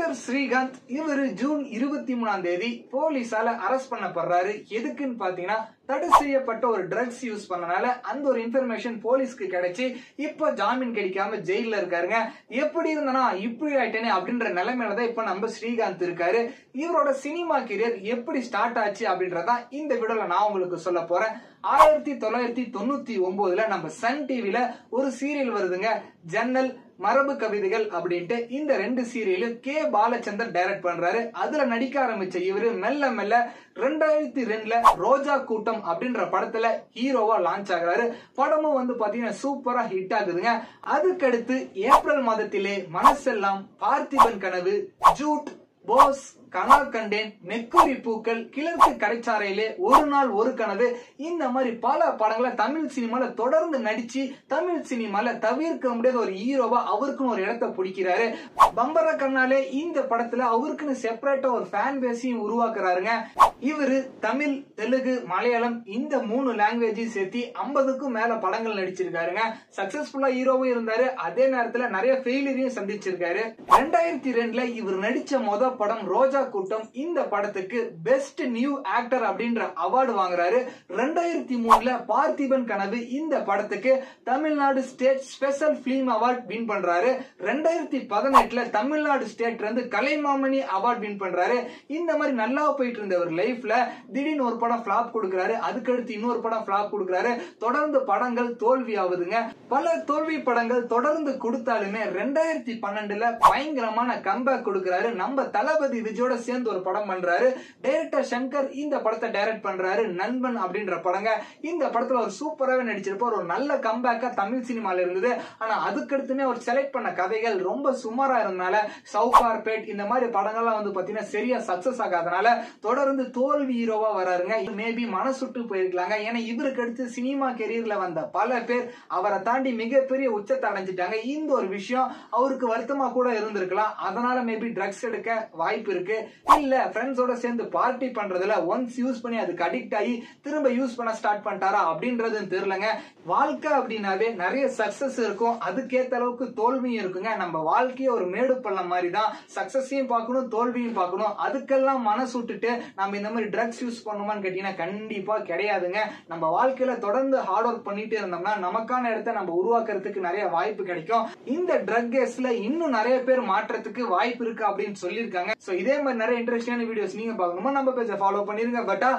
Actor Srikanth இவரு June 23 போலீஸால arrest பண்ணப்படுறாரு. எதுக்குன்னு பாத்தீங்கன்னா தடை செய்யப்பட்ட ஒரு ட்ரக்ஸ் யூஸ் பண்ணனால அந்த ஒரு இன்ஃபர்மேஷன் போலீஸ்க்கு கிடைச்சு இப்ப ஜாமீன் கிடைக்காம ஜெயில இருக்காருங்க. எப்படி இருந்தானா இப்படி ஆயிட்டேனே அப்படின்ற நிலைமையிலதான் இப்ப நம்ம ஸ்ரீகாந்த் இருக்காரு. இவரோட சினிமா கெரியர் எப்படி ஸ்டார்ட் ஆச்சு அப்படின்றதான் இந்த வீடியோல நான் உங்களுக்கு சொல்ல போறேன். 1999 நம்ம சன் டிவில ஒரு சீரியல் வருதுங்க, ஜன்னல் மரபு கவிதைகள் அப்படின்ட்டு. இந்த 2 சீரியலும் கே பாலச்சந்தர் டைரக்ட் பண்றாரு. அதுல நடிக்க ஆரம்பிச்ச இவரு மெல்ல மெல்ல 2002ல ரோஜா கூட்டம் அப்படின்ற படத்துல ஹீரோவா லான்ச் ஆகுறாரு. படமும் பாத்தீங்கன்னா சூப்பரா ஹிட் ஆகுதுங்க. அதுக்கடுத்து ஏப்ரல் மாதத்திலே மனசெல்லாம், பார்த்திபன் கனவு, ஜூட், போஸ், கனா கண்டேன், மெக்குரி பூக்கள், கிழக்கு கரைச்சாரையிலே, ஒரு நாள் ஒரு கனவு, இந்த மாதிரி பல படங்களை தமிழ் சினிமால தொடர்ந்து நடிச்சு தமிழ் சினிமால தவிர்க்க முடியாத ஒரு ஹீரோவா அவருக்குன்னு ஒரு இடத்தை பிடிக்கிறாரு. பம்பர கண்ணாலே இந்த படத்துல அவருக்குன்னு செப்பரேட்டா ஒரு ஃபேன் பேஸையும் உருவாக்குறாருங்க. இவரு தமிழ், தெலுங்கு, மலையாளம் இந்த 3 லாங்குவேஜையும் சேர்த்து 50க்கும் மேல படங்கள் நடிச்சிருக்காருங்க. சக்சஸ்ஃபுல்லா ஹீரோவும் இருந்தாரு, அதே நேரத்துல நிறைய ஃபெயிலியரையும் சந்திச்சிருக்காரு. 2002ல இவர் நடிச்ச மொத படம் ரோஜா கூட்டம். இந்த படத்துக்கு பெஸ்ட் நியூ ஆக்டர் அப்படின்ற அவார்டு வாங்குறாரு. 2003ல பார்த்திபன் கனவு இந்த படத்துக்கு Tamil Nadu state special film award win பண்றாரு. 2018ல தமிழ்நாடு ஸ்டேட் இருந்து கலைமாமணி அவார்ட் வின் பண்றாரு. இந்த மாதிரி நல்லா போயிட்டு இருந்த ஒரு லைஃப்ல திடீர்னு ஒரு படம் பிளாப் கொடுக்கிறாரு. அதுக்கடுத்து இன்னொரு படம் பிளாப் கொடுக்கிறாரு. தொடர்ந்து படங்கள் தோல்வி ஆகுதுங்க. பல தோல்வி படங்கள் தொடர்ந்து கொடுத்தாலுமே 2012ல பயங்கரமான கம்பேக் கொடுக்கிறாரு. நம்ம தளபதி விஜயோட சேர்ந்து ஒரு படம் பண்றாரு. டைரக்டர் சங்கர் இந்த படத்தை டைரக்ட் பண்றாரு. நண்பன் அப்படின்ற படங்க. இந்த படத்துல ஒரு சூப்பராகவே நடிச்சிருப்பார். ஒரு நல்ல கம்பேக்கா தமிழ் சினிமால இருந்தது. ஆனா அதுக்கடுத்துமே அவர் செலக்ட் பண்ண கதைகள் ரொம்ப சுமாரா இருந்தனால சவுகார்பேட் இந்த மாதிரி படங்கள்லாம் பாத்தீங்கன்னா சரியா சக்சஸ் ஆகாதனால தொடர்ந்து தோல்வி ஹீரோவா வராருங்க. மேபி மனசுட்டு போயிருக்கலாங்க. ஏன்னா இவருக்கு அடுத்து சினிமா கெரியர்ல வந்த பல பேர் அவரை தாண்டி மிகப்பெரிய உச்சத்தை அடைஞ்சிட்டாங்க. இந்த ஒரு விஷயம் அவருக்கு வருத்தமா கூட இருந்திருக்கலாம். அதனால மேபி ட்ரக்ஸ் எடுக்க வாய்ப்பு இருக்கு. இல்ல ஃப்ரெண்ட்ஸோட சேர்ந்து பார்ட்டி பண்றதுல ஒன்ஸ் யூஸ் பண்ணி அதுக்கு அடிக்ட் ஆகி திரும்ப யூஸ் பண்ண ஸ்டார்ட் பண்ணிட்டாரா அப்படின்றது தெரியலங்க. வாழ்க்கை அப்படின்னாவே நிறைய சக்சஸ் இருக்கும், அதுக்கேற்ற அளவுக்கு தோல்வியும் இருக்குங்க. நம்ம வாழ்க்கைய ஒரு மேடு பள்ளம் மாதிரி தான். சக்சஸையும் பார்க்கணும், தோல்வியும் பார்க்கணும். அதுக்கெல்லாம் மனசு விட்டுட்டு நம்ம இந்த மாதிரி ட்ரக்ஸ் யூஸ் பண்ணுமான்னு கேட்டீங்கன்னா கண்டிப்பா கிடையாதுங்க. நம்ம வாழ்க்கையில தொடர்ந்து ஹார்ட் ஒர்க் பண்ணிட்டு இருந்தோம்னா நமக்கான இடத்தை நம்ம உருவாக்குறதுக்கு நிறைய வாய்ப்பு கிடைக்கும். இந்த ட்ரக் கேஸ்ல இன்னும் நிறைய பேர் மாற்றத்துக்கு வாய்ப்பு இருக்கு அப்படின்னு சொல்லியிருக்காங்க. இதே மாதிரி நிறைய இன்ட்ரெஸ்டிங்கான வீடியோஸ் நீங்க பார்க்கணுமா நம்ம பேஜை ஃபாலோ பண்ணிருங்க. பட்டா